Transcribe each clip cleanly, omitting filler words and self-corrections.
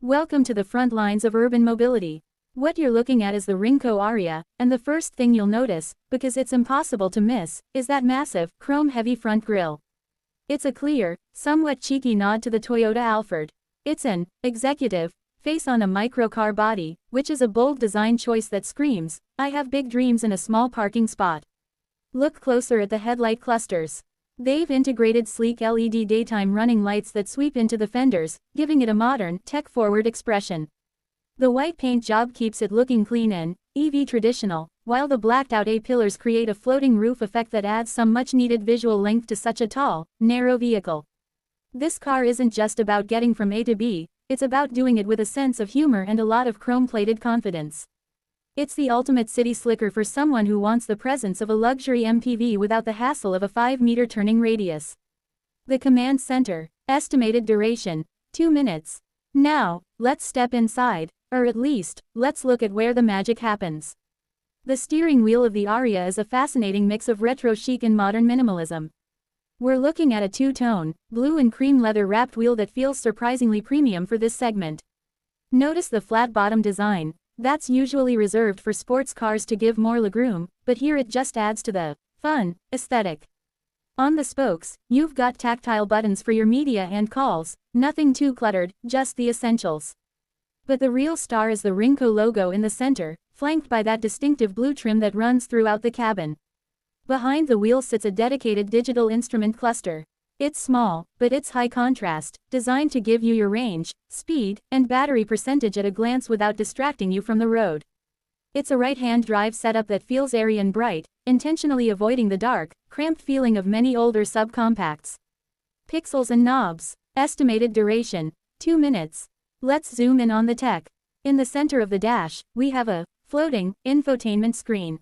Welcome to the front lines of urban mobility. What you're looking at is the Rinko Aria, and the first thing you'll notice, because it's impossible to miss, is that massive, chrome-heavy front grille. It's a clear, somewhat cheeky nod to the Toyota Alphard. It's an executive face on a microcar body, which is a bold design choice that screams, "I have big dreams in a small parking spot." Look closer at the headlight clusters. They've integrated sleek LED daytime running lights that sweep into the fenders, giving it a modern, tech-forward expression. The white paint job keeps it looking clean and EV traditional, while the blacked-out A-pillars create a floating roof effect that adds some much-needed visual length to such a tall, narrow vehicle. This car isn't just about getting from A to B, it's about doing it with a sense of humor and a lot of chrome-plated confidence. It's the ultimate city slicker for someone who wants the presence of a luxury MPV without the hassle of a 5-meter turning radius. The command center, estimated duration, 2 minutes. Now, let's step inside, or at least, let's look at where the magic happens. The steering wheel of the Aria is a fascinating mix of retro chic and modern minimalism. We're looking at a two-tone, blue and cream leather-wrapped wheel that feels surprisingly premium for this segment. Notice the flat-bottom design. That's usually reserved for sports cars to give more legroom, but here it just adds to the fun aesthetic. On the spokes, you've got tactile buttons for your media and calls, nothing too cluttered, just the essentials. But the real star is the Rinko logo in the center, flanked by that distinctive blue trim that runs throughout the cabin. Behind the wheel sits a dedicated digital instrument cluster. It's small, but it's high contrast, designed to give you your range, speed, and battery percentage at a glance without distracting you from the road. It's a right-hand drive setup that feels airy and bright, intentionally avoiding the dark, cramped feeling of many older subcompacts. Pixels and knobs. Estimated duration, 2 minutes. Let's zoom in on the tech. In the center of the dash, we have a floating infotainment screen.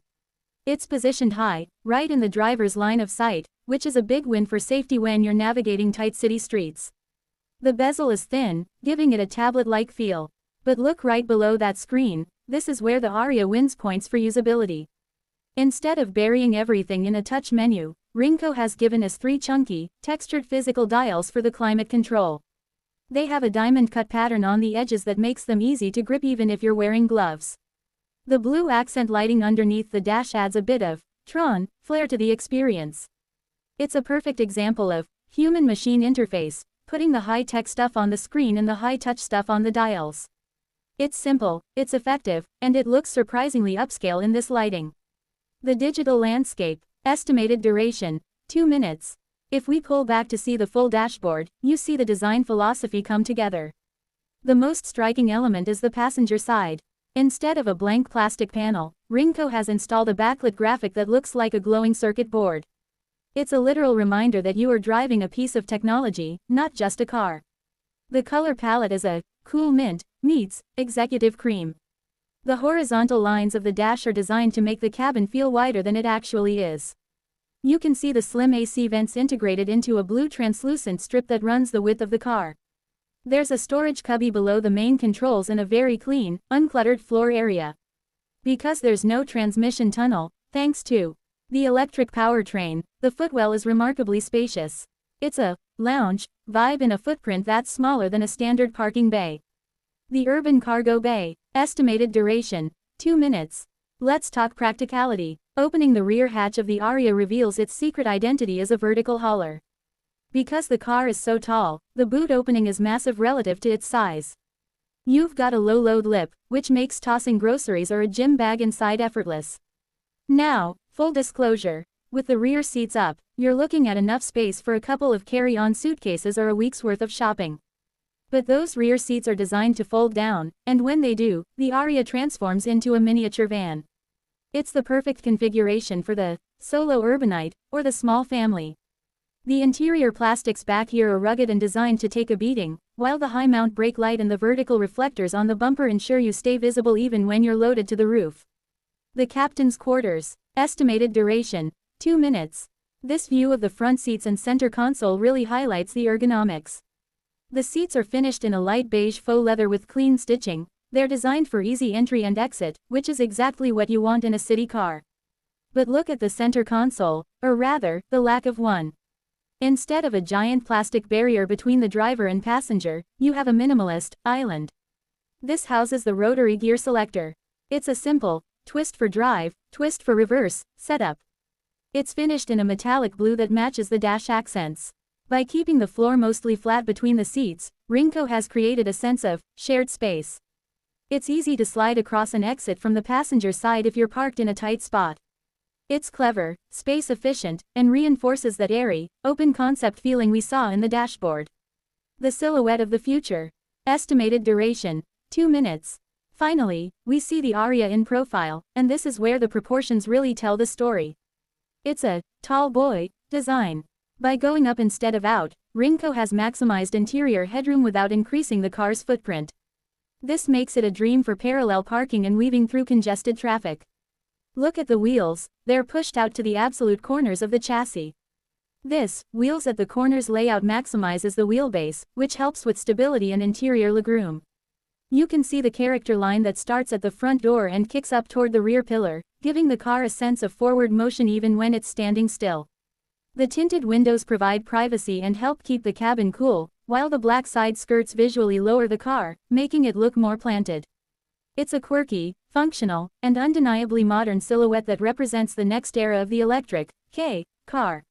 It's positioned high, right in the driver's line of sight, which is a big win for safety when you're navigating tight city streets. The bezel is thin, giving it a tablet-like feel. But look right below that screen, this is where the Aria wins points for usability. Instead of burying everything in a touch menu, Rinko has given us 3 chunky, textured physical dials for the climate control. They have a diamond-cut pattern on the edges that makes them easy to grip even if you're wearing gloves. The blue accent lighting underneath the dash adds a bit of Tron flair to the experience. It's a perfect example of human-machine interface, putting the high-tech stuff on the screen and the high-touch stuff on the dials. It's simple, it's effective, and it looks surprisingly upscale in this lighting. The digital landscape, estimated duration, 2 minutes. If we pull back to see the full dashboard, you see the design philosophy come together. The most striking element is the passenger side. Instead of a blank plastic panel, Rinko has installed a backlit graphic that looks like a glowing circuit board. It's a literal reminder that you are driving a piece of technology, not just a car. The color palette is a cool mint meets executive cream. The horizontal lines of the dash are designed to make the cabin feel wider than it actually is. You can see the slim AC vents integrated into a blue translucent strip that runs the width of the car. There's a storage cubby below the main controls and a very clean, uncluttered floor area. Because there's no transmission tunnel, thanks to the electric powertrain, the footwell is remarkably spacious. It's a lounge vibe in a footprint that's smaller than a standard parking bay. The urban cargo bay, estimated duration, 2 minutes. Let's talk practicality. Opening the rear hatch of the Aria reveals its secret identity as a vertical hauler. Because the car is so tall, the boot opening is massive relative to its size. You've got a low load lip, which makes tossing groceries or a gym bag inside effortless. Now, full disclosure, with the rear seats up, you're looking at enough space for a couple of carry-on suitcases or a week's worth of shopping. But those rear seats are designed to fold down, and when they do, the Aria transforms into a miniature van. It's the perfect configuration for the solo urbanite or the small family. The interior plastics back here are rugged and designed to take a beating, while the high-mount brake light and the vertical reflectors on the bumper ensure you stay visible even when you're loaded to the roof. The captain's quarters, estimated duration, 2 minutes. This view of the front seats and center console really highlights the ergonomics. The seats are finished in a light beige faux leather with clean stitching. They're designed for easy entry and exit, which is exactly what you want in a city car. But look at the center console, or rather, the lack of one. Instead of a giant plastic barrier between the driver and passenger, you have a minimalist island. This houses the rotary gear selector. It's a simple, twist for drive, twist for reverse, setup. It's finished in a metallic blue that matches the dash accents. By keeping the floor mostly flat between the seats, Ringco has created a sense of shared space. It's easy to slide across and exit from the passenger side if you're parked in a tight spot. It's clever, space efficient, and reinforces that airy, open concept feeling we saw in the dashboard. The silhouette of the future. Estimated duration, 2 minutes. Finally, we see the Aria in profile, and this is where the proportions really tell the story. It's a tall boy design. By going up instead of out, Ringco has maximized interior headroom without increasing the car's footprint. This makes it a dream for parallel parking and weaving through congested traffic. Look at the wheels, they're pushed out to the absolute corners of the chassis. This wheels at the corners layout maximizes the wheelbase, which helps with stability and interior legroom. You can see the character line that starts at the front door and kicks up toward the rear pillar, giving the car a sense of forward motion even when it's standing still. The tinted windows provide privacy and help keep the cabin cool, while the black side skirts visually lower the car, making it look more planted. It's a quirky, functional, and undeniably modern silhouette that represents the next era of the electric car.